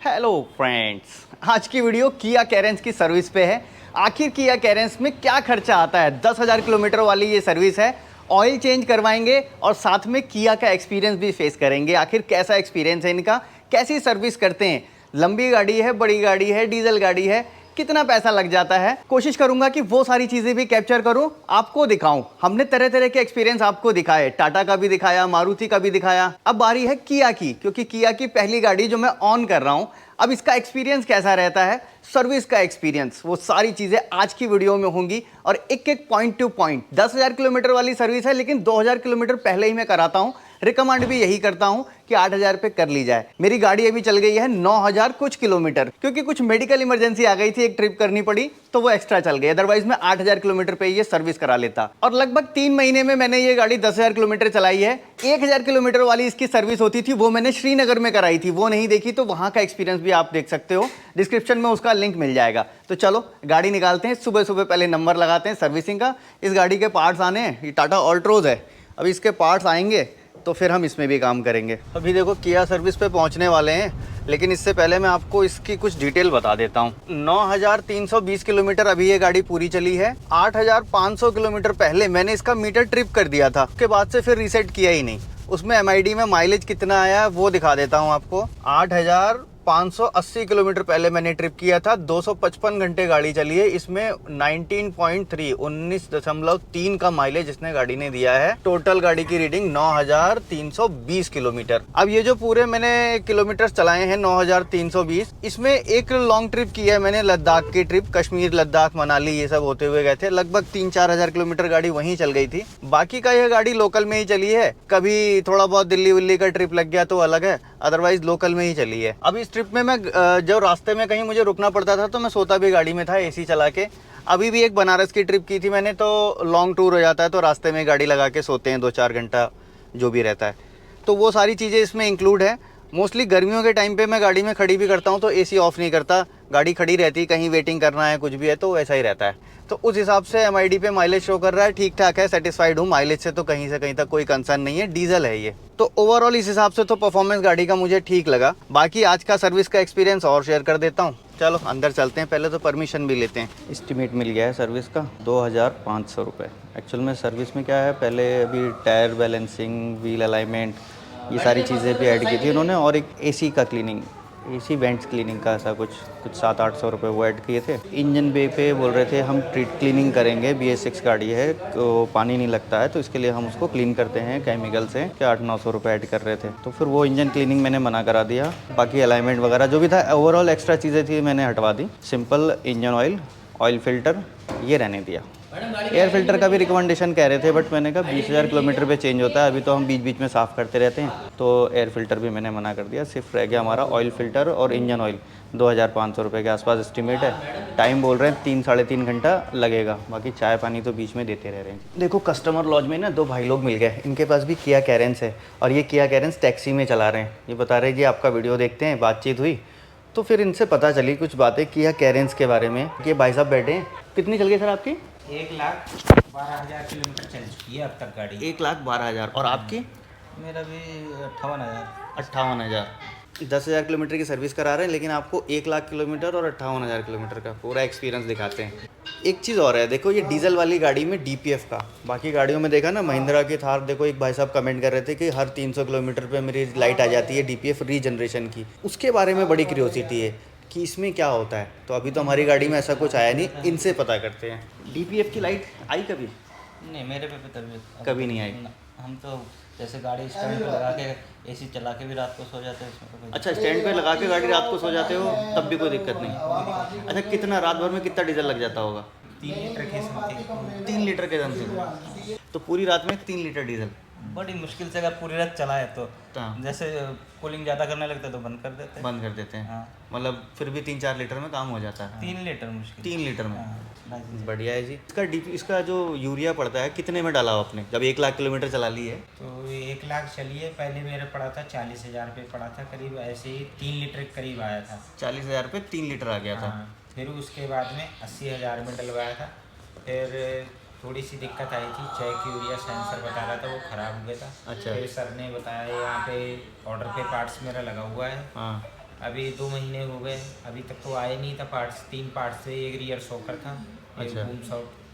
Hello friends, आज की video किया कैरेंस की सर्विस पे है। आखिर किया कैरेंस में क्या खर्चा आता है। 10,000 किलोमीटर वाली ये सर्विस है। ऑयल चेंज करवाएंगे और साथ में किया का एक्सपीरियंस भी फेस करेंगे। आखिर कैसा एक्सपीरियंस है इनका, कैसी सर्विस करते हैं, लंबी गाड़ी है, बड़ी गाड़ी है, डीजल गाड़ी है, कितना पैसा लग जाता है। कोशिश करूंगा कि वो सारी चीजें भी कैप्चर करूं, आपको दिखाऊं। हमने तरह तरह के एक्सपीरियंस आपको दिखाए, टाटा का भी दिखाया, मारुति का भी दिखाया। अब बारी है किया की, क्योंकि किया की पहली गाड़ी जो मैं ऑन कर रहा हूं। अब इसका एक्सपीरियंस कैसा रहता है, सर्विस का एक्सपीरियंस, वो सारी चीजें आज की वीडियो में होंगी और एक एक पॉइंट टू पॉइंट। 10,000 किलोमीटर वाली सर्विस है, लेकिन 2,000 किलोमीटर पहले ही मैं कराता हूं। रिकमेंड भी यही करता हूं कि 8,000 पे कर ली जाए। मेरी गाड़ी अभी चल गई है 9,000 कुछ किलोमीटर, क्योंकि कुछ मेडिकल इमरजेंसी आ गई थी, एक ट्रिप करनी पड़ी तो वो एक्स्ट्रा चल गई। अदरवाइज मैं 8,000 किलोमीटर पे ये सर्विस करा लेता। और लगभग 3 महीने में मैंने ये गाड़ी 10,000 किलोमीटर चलाई है। 1,000 किलोमीटर वाली इसकी सर्विस होती थी, वो मैंने श्रीनगर में कराई थी। वो नहीं देखी तो वहां का एक्सपीरियंस भी आप देख सकते हो, डिस्क्रिप्शन में उसका लिंक मिल जाएगा। तो चलो गाड़ी निकालते हैं, सुबह सुबह पहले नंबर लगाते हैं सर्विसिंग का। इस गाड़ी के पार्ट्स आने हैं, ये टाटा ऑल्ट्रोज है। अभी इसके पार्ट्स आएंगे तो फिर हम इसमें भी काम करेंगे। अभी देखो किया सर्विस पे पहुंचने वाले हैं, लेकिन इससे पहले मैं आपको इसकी कुछ डिटेल बता देता हूँ। 9,320 किलोमीटर अभी ये गाड़ी पूरी चली है। 8,500 किलोमीटर पहले मैंने इसका मीटर ट्रिप कर दिया था, उसके बाद से फिर रीसेट किया ही नहीं। उसमें MID में माइलेज कितना आया है वो दिखा देता हूँ आपको। 8,580 किलोमीटर पहले मैंने ट्रिप किया था। 255 घंटे गाड़ी चली है। इसमें 19.3 का माइलेज इसने गाड़ी ने दिया है। टोटल गाड़ी की रीडिंग 9,320 किलोमीटर। अब ये जो पूरे मैंने किलोमीटर चलाए हैं 9,320, इसमें एक लॉन्ग ट्रिप की है मैंने, लद्दाख की ट्रिप। कश्मीर, लद्दाख, मनाली ये सब होते हुए गए थे। लगभग 3-4 हजार किलोमीटर गाड़ी वहीं चल गई थी। बाकी का यह गाड़ी लोकल में ही चली है। कभी थोड़ा बहुत दिल्ली विल्ली का ट्रिप लग गया तो अलग है, अदरवाइज लोकल में ही चली है। अब इस ट्रिप में मैं जो रास्ते में कहीं मुझे रुकना पड़ता था तो मैं सोता भी गाड़ी में था, AC चला के। अभी भी एक बनारस की ट्रिप की थी मैंने, तो लॉन्ग टूर हो जाता है तो रास्ते में गाड़ी लगा के सोते हैं 2-4 घंटा जो भी रहता है। तो वो सारी चीज़ें इसमें इंक्लूड है। मोस्टली गर्मियों के टाइम पे मैं गाड़ी में खड़ी भी करता हूँ तो AC ऑफ नहीं करता, गाड़ी खड़ी रहती, कहीं वेटिंग करना है कुछ भी है तो ऐसा ही रहता है। तो उस हिसाब से MID पे माइलेज शो कर रहा है, ठीक ठाक है, सेटिस्फाइड हूँ माइलेज से। तो कहीं से कहीं तक कोई कंसर्न नहीं है, डीजल है ये। तो ओवरऑल इस हिसाब से तो परफॉर्मेंस गाड़ी का मुझे ठीक लगा। बाकी आज का सर्विस का एक्सपीरियंस और शेयर कर देता हूँ। चलो अंदर चलते हैं, पहले तो परमिशन भी लेते हैं। एस्टिमेट मिल गया है सर्विस का 2,500 रुपये। एक्चुअल में सर्विस में क्या है, पहले अभी टायर बैलेंसिंग, व्हील अलाइनमेंट, ये सारी चीज़ें भी ऐड की थी उन्होंने, और एक AC का क्लीनिंग, AC वेंट्स क्लीनिंग का ऐसा कुछ 700-800 रुपये वो ऐड किए थे। इंजन बे पे बोल रहे थे हम ट्रीट क्लीनिंग करेंगे, BS6 गाड़ी है तो पानी नहीं लगता है तो इसके लिए हम उसको क्लीन करते हैं केमिकल से, क्या 800-900 रुपये ऐड कर रहे थे। तो फिर वो इंजन क्लीनिंग मैंने मना करा दिया। बाकी अलाइनमेंट वगैरह जो भी था, ओवरऑल एक्स्ट्रा चीज़ें थी मैंने हटवा दी। Simple engine oil, oil filter ये रहने दिया। एयर फिल्टर का भी रिकमेंडेशन कह रहे थे, बट मैंने कहा 20,000 किलोमीटर पे चेंज होता है, अभी तो हम बीच बीच में साफ़ करते रहते हैं, तो एयर फिल्टर भी मैंने मना कर दिया। सिर्फ रह गया हमारा ऑयल फिल्टर और इंजन ऑयल। 2,500 रुपये के आसपास एस्टिमेट है। टाइम बोल रहे हैं 3-3.5 घंटा लगेगा। बाकी चाय पानी तो बीच में देते रह रहे हैं। देखो कस्टमर लॉज में ना 2 भाई लोग मिल गए, इनके पास भी किया कैरेंस है और ये किया कैरेंस टैक्सी में चला रहे हैं। ये बता रहे हैं कि आपका वीडियो देखते हैं, बातचीत हुई तो फिर इनसे पता चली कुछ बातें किया कैरेंस के बारे में। ये भाई साहब बैठे हैं। कितनी चल गई सर आपकी? 1,12,000 किलोमीटर चल चुकी है अब तक गाड़ी। 1,12,000। और आपकी? मेरा भी 58,000। 58,000। 10,000 किलोमीटर की सर्विस करा रहे हैं, लेकिन आपको 1,00,000 किलोमीटर और 58,000 किलोमीटर का पूरा एक्सपीरियंस दिखाते हैं। एक चीज़ और है, देखो ये डीजल वाली गाड़ी में DPF का, बाकी गाड़ियों में देखा ना, महिंद्रा की थार, देखो एक भाई साहब कमेंट कर रहे थे कि हर 300 किलोमीटर पे मेरी लाइट आ जाती है DPF रीजनरेशन की। उसके बारे में बड़ी क्यूरियोसिटी है कि इसमें क्या होता है। तो अभी तो हमारी गाड़ी में ऐसा कुछ आया नहीं, इनसे पता करते हैं। DPF की लाइट आई कभी? नहीं, मेरे पे कभी नहीं आई। हम तो जैसे गाड़ी स्टैंड पे लगा के AC चला के भी रात को सो जाते हैं इसमें तो कोई। अच्छा, स्टैंड पे लगा के गाड़ी रात को सो जाते हो तब भी कोई दिक्कत नहीं? अच्छा, कितना रात भर में कितना डीजल लग जाता होगा? 3 लीटर के समथिंग। 3 लीटर के समथिंग। तो पूरी रात में 3 लीटर डीजल? बड़ी मुश्किल से अगर पूरी रात चला है तो हाँ। जैसे कूलिंग ज़्यादा करने लगता है तो बंद कर देते हैं। हैं। हाँ। मतलब फिर भी 3-4 लीटर में काम हो जाता है? 3 लीटर मुश्किल। 3 लीटर में? हाँ। बढ़िया है जी। इसका जो यूरिया पड़ता है कितने में डाला हो आपने, जब 1,00,000 किलोमीटर चला ली है? तो 1,00,000 चलिए, पहले मेरा पड़ा था 40,000 रुपये पड़ा था करीब, ऐसे ही 3 लीटर के करीब आया था। 40,000 रुपये 3 लीटर आ गया था। हाँ। फिर उसके बाद में 80,000 में डलवाया था। फिर थोड़ी सी दिक्कत आई थी, चेक यूरिया सेंसर बता रहा था वो ख़राब हो गया था। अच्छा। फिर सर ने बताया यहाँ पे ऑर्डर पे पार्ट्स मेरा लगा हुआ है। हाँ। अभी 2 महीने हो गए, अभी तक तो आए नहीं था पार्ट्स। 3 पार्ट्स थे, एक रियर शॉकर था, एक अच्छा। बूम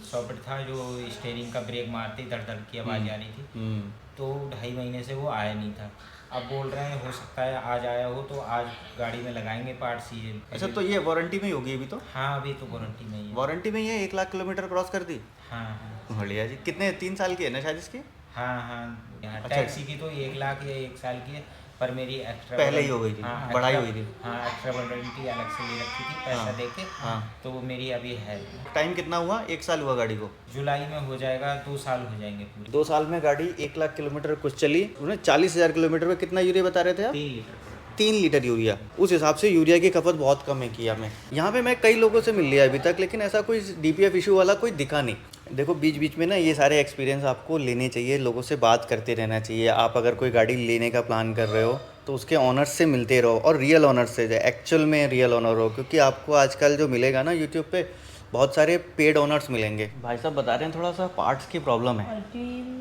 सॉकेट था जो स्टीयरिंग का ब्रेक मारते धड़ धड़ की आवाज़ आ रही थी। तो 2.5 महीने से वो आया नहीं था। अब बोल रहे हैं हो सकता है आज आया हो, तो आज गाड़ी में लगाएंगे पार्ट्स ये। अच्छा, तो ये वारंटी में ही होगी अभी तो? हाँ, अभी तो वारंटी में ही है। वारंटी में ही है, 1 लाख किलोमीटर क्रॉस कर दी। हाँ हाँ बढ़िया जी। कितने, 3 साल की है ना शायद इसकी? हाँ हाँ। यहाँ अच्छा। टैक्सी की तो 1 लाख या 1 साल की है, पर मेरी एक्स्ट्रा पहले ही हो गई थी, हाँ, बढ़ाई एक्स्ट्रा- हुई थी। हाँ, एक्स्ट्रा वारंटी अलग से ले रखी थी पैसा हाँ, दे के। हाँ। तो वो मेरी अभी है। टाइम कितना हुआ? 1 साल हुआ गाड़ी को? जुलाई में हो जाएगा, 2 साल हो जाएंगे पूरे। 2 साल में गाड़ी 1 लाख किलोमीटर कुछ चली। उन्होंने 40,000 किलोमीटर में कितना यूरिया बता रहे थे आप? 3 लीटर। 3 litre urea. उस हिसाब से यूरिया की खपत बहुत कम है किया में। यहाँ पे मैं कई लोगों से मिल लिया अभी तक, लेकिन ऐसा कोई DPF इशू वाला कोई दिखा नहीं। देखो बीच बीच में ना ये सारे एक्सपीरियंस आपको लेने चाहिए, लोगों से बात करते रहना चाहिए। आप अगर कोई गाड़ी लेने का प्लान कर रहे हो तो उसके ऑनर्स से मिलते रहो, और रियल ऑनर से, एक्चुअल में रियल ऑनर हो, क्योंकि आपको आजकल जो मिलेगा ना यूट्यूब पे बहुत सारे पेड ऑनर्स मिलेंगे। भाई साहब बता रहे हैं थोड़ा सा पार्ट्स की प्रॉब्लम है,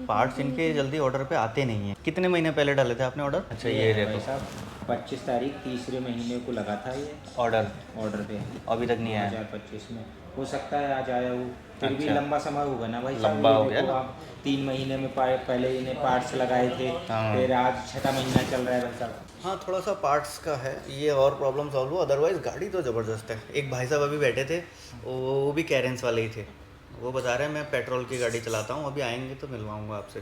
पार्ट्स इनके जल्दी ऑर्डर पे आते नहीं हैं। कितने महीने पहले डाले थे आपने ऑर्डर? अच्छा, ये भाई देखो साहब 25 तारीख तीसरे महीने को लगा था ये ऑर्डर पे, अभी तक नहीं आया। 2025 में। हो सकता है आज आया हो, फिर भी अच्छा। लंबा समय होगा ना भाई साहब। लंबा ये हो देखो गया ना। आप 3 महीने में पहले इन्हें पार्ट्स लगाए थे, हाँ। फिर आज 6ठा महीना चल रहा है भाई साहब। हाँ, थोड़ा सा पार्ट्स का है ये, और प्रॉब्लम सॉल्व हो, अदरवाइज़ गाड़ी तो ज़बरदस्त है। एक भाई साहब अभी बैठे थे, वो भी कैरेंस वाले ही थे। वो बता रहे हैं मैं पेट्रोल की गाड़ी चलाता हूँ, अभी आएंगे तो मिलवाऊँगा आपसे।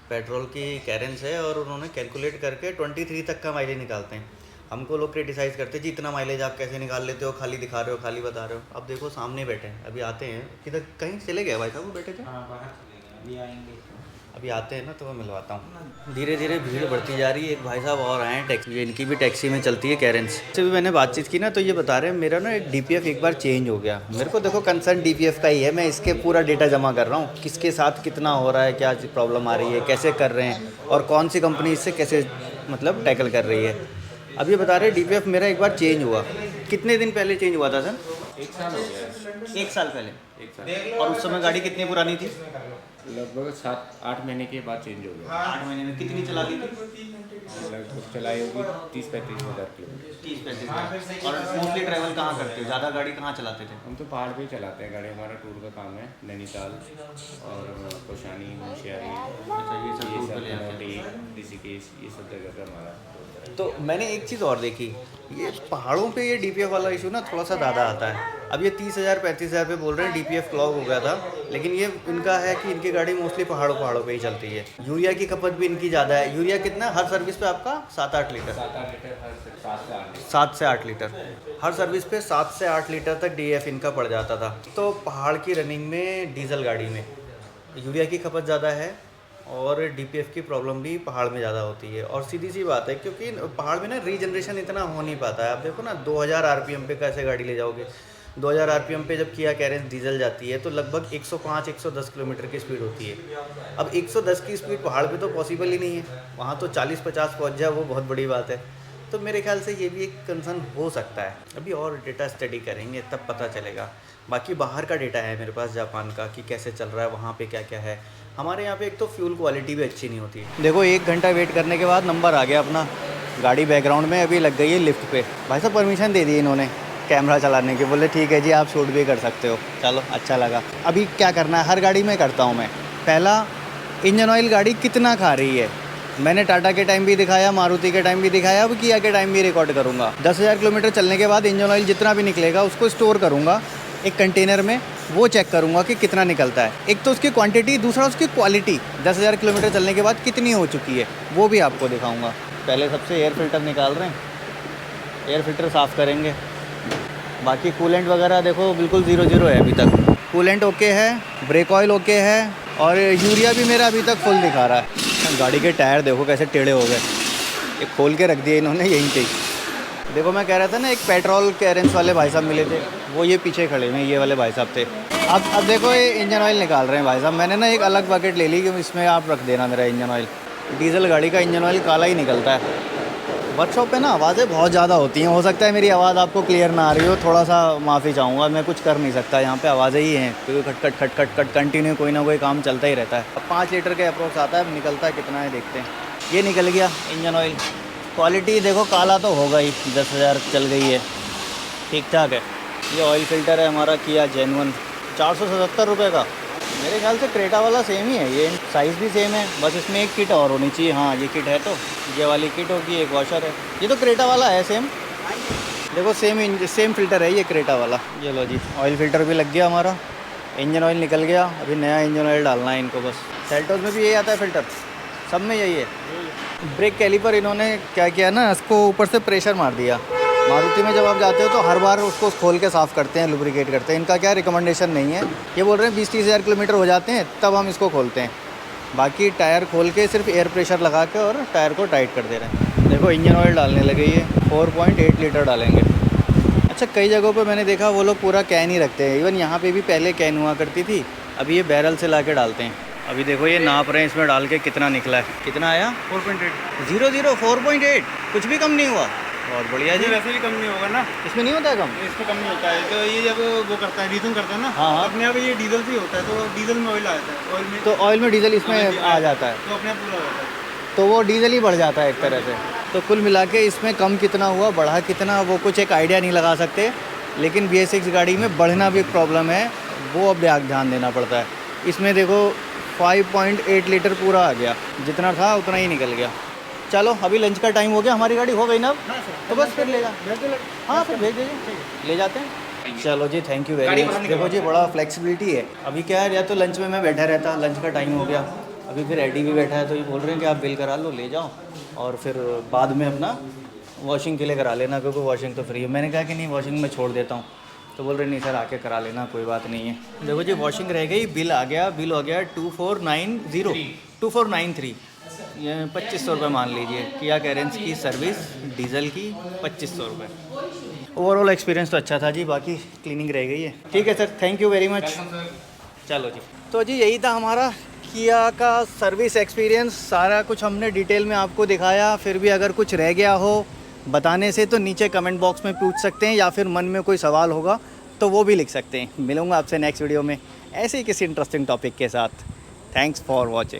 पेट्रोल की कैरेंस है, और उन्होंने कैलकुलेट करके 23 तक का माइलेज निकालते हैं। हमको लोग क्रिटिसाइज़ करते हैं जी इतना माइलेज आप कैसे निकाल लेते हो, खाली दिखा रहे हो, खाली बता रहे हो। अब देखो सामने बैठे हैं, अभी आते हैं। किधर कहीं चले गए भाई साहब वो बैठे थे? हाँ, बाहर चले गए, अभी आएंगे। अभी आते हैं ना तो मैं मिलवाता हूँ। धीरे धीरे भीड़ बढ़ती जा रही है। एक भाई साहब और आए हैं टैक्सी, ये इनकी भी टैक्सी में चलती है कैरेंस से। भी मैंने बातचीत की ना तो ये बता रहे हैं मेरा ना एक DPF एक बार चेंज हो गया। मेरे को देखो कंसर्न DPF का ही है, मैं इसके पूरा डेटा जमा कर रहा हूँ, किसके साथ कितना हो रहा है, क्या प्रॉब्लम आ रही है, कैसे कर रहे हैं, और कौन सी कंपनी इससे कैसे मतलब टैकल कर रही है। अब ये बता रहे DPF मेरा एक बार चेंज हुआ। कितने दिन पहले चेंज हुआ था सर? 1 साल हो गया। 1 साल पहले। 1 साल और उस समय गाड़ी कितनी पुरानी थी? लगभग 7-8 महीने के बाद चेंज हो गया। 8 महीने में कितनी चला ली थी? लगभग चलाई होगी 30-35 हज़ार किलोमीटर। 30-35 हज़ार। और मोस्टली ट्रैवल कहाँ करते हो? ज़्यादा गाड़ी कहाँ चलाते थे? हम तो पहाड़ पे ही चलाते हैं गाड़ी, हमारा टूर का काम है। नैनीताल और कौशानी, मुंशियारी, अच्छा, ये सब टूर पे ले आते हैं। धनौल्टी, ऋषिकेश, ये सब जगह पे हमारा टूर है। तो मैंने एक चीज़ और देखी, ये पहाड़ों पे ये DPF वाला इशू ना थोड़ा सा ज़्यादा आता है। अब ये 30,000-35,000 पे बोल रहे हैं DPF क्लॉग हो गया था, लेकिन ये इनका है कि इनकी गाड़ी मोस्टली पहाड़ों पे ही चलती है। यूरिया की खपत भी इनकी ज़्यादा है। यूरिया कितना हर सर्विस पे आपका? 7-8 लीटर। 7-8 लीटर हर 7 से 8 लीटर। 7 से 8 लीटर हर सर्विस पे 7 से 8 लीटर तक DF इनका पड़ जाता था। तो पहाड़ की रनिंग में डीजल गाड़ी में यूरिया की खपत ज़्यादा है, और DPF की प्रॉब्लम भी पहाड़ में ज़्यादा होती है। और सीधी सी बात है, क्योंकि पहाड़ में ना रीजनरेशन इतना हो नहीं पाता है। आप देखो ना 2000 RPM पे कैसे गाड़ी ले जाओगे? 2000 RPM पे जब किया कैरेंस डीजल जाती है तो लगभग 105-110 किलोमीटर की स्पीड होती है। अब 110 की स्पीड पहाड़ पे तो पॉसिबल ही नहीं है, वहाँ तो 40-50 पहुँच जाए वो बहुत बड़ी बात है। तो मेरे ख्याल से ये भी एक कंसर्न हो सकता है। अभी और डेटा स्टडी करेंगे तब पता चलेगा। बाकी बाहर का डेटा है मेरे पास जापान का, कि कैसे चल रहा है वहाँ पे, क्या क्या है। हमारे यहाँ पे एक तो फ्यूल क्वालिटी भी अच्छी नहीं होती है। देखो 1 घंटा वेट करने के बाद नंबर आ गया अपना, गाड़ी बैकग्राउंड में अभी लग गई है लिफ्ट पे। भाई साहब परमिशन दे दी इन्होंने कैमरा चलाने की, बोले ठीक है जी आप शूट भी कर सकते हो। चलो अच्छा लगा। अभी क्या करना है, हर गाड़ी में करता हूँ मैं। पहला, इंजन ऑयल गाड़ी कितना खा रही है। मैंने टाटा के टाइम भी दिखाया, मारुति के टाइम भी दिखाया, अब किया के टाइम भी रिकॉर्ड करूँगा। 10,000 किलोमीटर चलने के बाद इंजन ऑयल जितना भी निकलेगा उसको स्टोर करूँगा एक कंटेनर में, वो चेक करूँगा कि कितना निकलता है। एक तो उसकी क्वांटिटी, दूसरा उसकी क्वालिटी 10,000 किलोमीटर चलने के बाद कितनी हो चुकी है वो भी आपको दिखाऊँगा। पहले सबसे एयर फिल्टर निकाल रहे हैं, एयर फिल्टर साफ़ करेंगे। बाकी कूलेंट वगैरह देखो बिल्कुल 0-0 है अभी तक। कूलेंट ओके है, ब्रेक ऑयल ओके है, और यूरिया भी मेरा अभी तक फुल दिखा रहा है। गाड़ी के टायर देखो कैसे टेढ़े हो गए, ये खोल के रख दिए इन्होंने यहीं पे। देखो मैं कह रहा था ना, एक पेट्रोल कैरेंस वाले भाई साहब मिले थे, वो ये पीछे खड़े हैं, ये वाले भाई साहब थे। अब देखो ये इंजन ऑयल निकाल रहे हैं भाई साहब। मैंने ना एक अलग बकेट ले ली कि इसमें आप रख देना मेरा इंजन ऑयल। डीजल गाड़ी का इंजन ऑयल काला ही निकलता है। वर्कशॉप पे ना आवाज़ें बहुत ज़्यादा होती हैं, हो सकता है मेरी आवाज़ आपको क्लियर ना आ रही हो, थोड़ा सा माफ़ी चाहूँगा। मैं कुछ कर नहीं सकता, यहाँ पे आवाज़ें ही हैं, क्योंकि खट खट खट खट कंटिन्यू कोई ना कोई काम चलता ही रहता है। अब 5 लीटर के अप्रोक्स आता है, अब निकलता है कितना है देखते हैं। ये निकल गया इंजन ऑयल, क्वालिटी देखो, काला तो होगा ही, 10,000 चल गई है, ठीक ठाक है। ये ऑयल फिल्टर है हमारा किया जेन्युइन, 477 रुपये का। मेरे ख्याल से क्रेटा वाला सेम ही है, ये साइज़ भी सेम है, बस इसमें एक किट और होनी चाहिए। हाँ ये किट है, तो ये वाली किट होगी, एक वॉशर है। ये तो क्रेटा वाला है सेम, देखो सेम फ़िल्टर है ये क्रेटा वाला। ये लो जी, ऑयल फ़िल्टर भी लग गया हमारा, इंजन ऑयल निकल गया, अभी नया इंजन ऑयल डालना है इनको बस। सेल्टोस में भी यही आता है फ़िल्टर, सब में यही है। ब्रेक कैलिपर इन्होंने क्या किया ना, इसको ऊपर से प्रेशर मार दिया। मारुति में जब आप जाते हो तो हर बार उसको खोल के साफ़ करते हैं, लुब्रिकेट करते हैं। इनका क्या रिकमेंडेशन नहीं है, ये बोल रहे हैं 20-30 हज़ार किलोमीटर हो जाते हैं तब हम इसको खोलते हैं। बाकी टायर खोल के सिर्फ एयर प्रेशर लगा के और टायर को टाइट कर दे रहे हैं। देखो इंजन ऑयल डालने लगे, ये 4.8 लीटर डालेंगे। अच्छा, कई जगहों पे मैंने देखा वो लोग पूरा कैन ही रखते हैं, इवन यहाँ पे भी पहले कैन हुआ करती थी, अभी ये बैरल से ला के डालते हैं। अभी देखो ये नाप रहे हैं इसमें डाल के कितना निकला है, कितना आया 4.8 00 4.8, कुछ भी कम नहीं हुआ। बहुत बढ़िया जी, वैसे भी कम नहीं होगा ना, इसमें नहीं होता है कम, इसमें कम नहीं होता है। तो ये जब वो करता है डीजल करता है ना, हाँ, हाँ। अपने आप ये डीजल से ही होता है, तो डीजल में ऑयल आता है, ऑयल में तो ऑयल में डीजल इसमें आ जाता है, तो अपने आप पूरा होता है, तो वो डीजल ही बढ़ जाता है एक तरह से। तो कुल मिला के इसमें कम कितना हुआ बढ़ा कितना, वो कुछ एक आइडिया नहीं लगा सकते, लेकिन BS6 गाड़ी में बढ़ना भी एक प्रॉब्लम है, वो अब ध्यान देना पड़ता है। इसमें देखो 5.8 लीटर पूरा आ गया, जितना था उतना ही निकल गया। चलो अभी लंच का टाइम हो गया, हमारी गाड़ी हो गई ना अब, तो बस फिर ले जा, हाँ फिर भेज दीजिए, ले जाते हैं। चलो जी, थैंक यू वेरी मच। देखो जी, बड़ा फ्लेक्सिबिलिटी है। अभी क्या है, या तो लंच में मैं बैठा रहता, लंच का टाइम हो गया, अभी फिर एडी भी बैठा है, तो ये बोल रहे हैं कि आप बिल करा लो, ले जाओ, और फिर बाद में अपना वॉशिंग के लिए करा लेना, क्योंकि वॉशिंग तो फ्री है। मैंने कहा कि नहीं, वॉशिंग में छोड़ देता हूँ, तो बोल रहे नहीं सर आके करा लेना, कोई बात नहीं है। देखो जी, वॉशिंग रह गई, बिल आ गया, बिल हो गया 2493, ये 2500 रुपये मान लीजिए। किया कैरेंस की सर्विस डीजल की 2500 रुपये। ओवरऑल एक्सपीरियंस तो अच्छा था जी, बाकी क्लीनिंग रह गई है। ठीक है sir, thank you very much. चलो जी, तो जी यही था हमारा किया का सर्विस एक्सपीरियंस, सारा कुछ हमने डिटेल में आपको दिखाया। फिर भी अगर कुछ रह गया हो बताने से तो नीचे कमेंट बॉक्स में पूछ सकते हैं, या फिर मन में कोई सवाल होगा तो वो भी लिख सकते हैं। मिलूँगा आपसे नेक्स्ट वीडियो में ऐसे ही किसी इंटरेस्टिंग टॉपिक के साथ। Thanks for watching.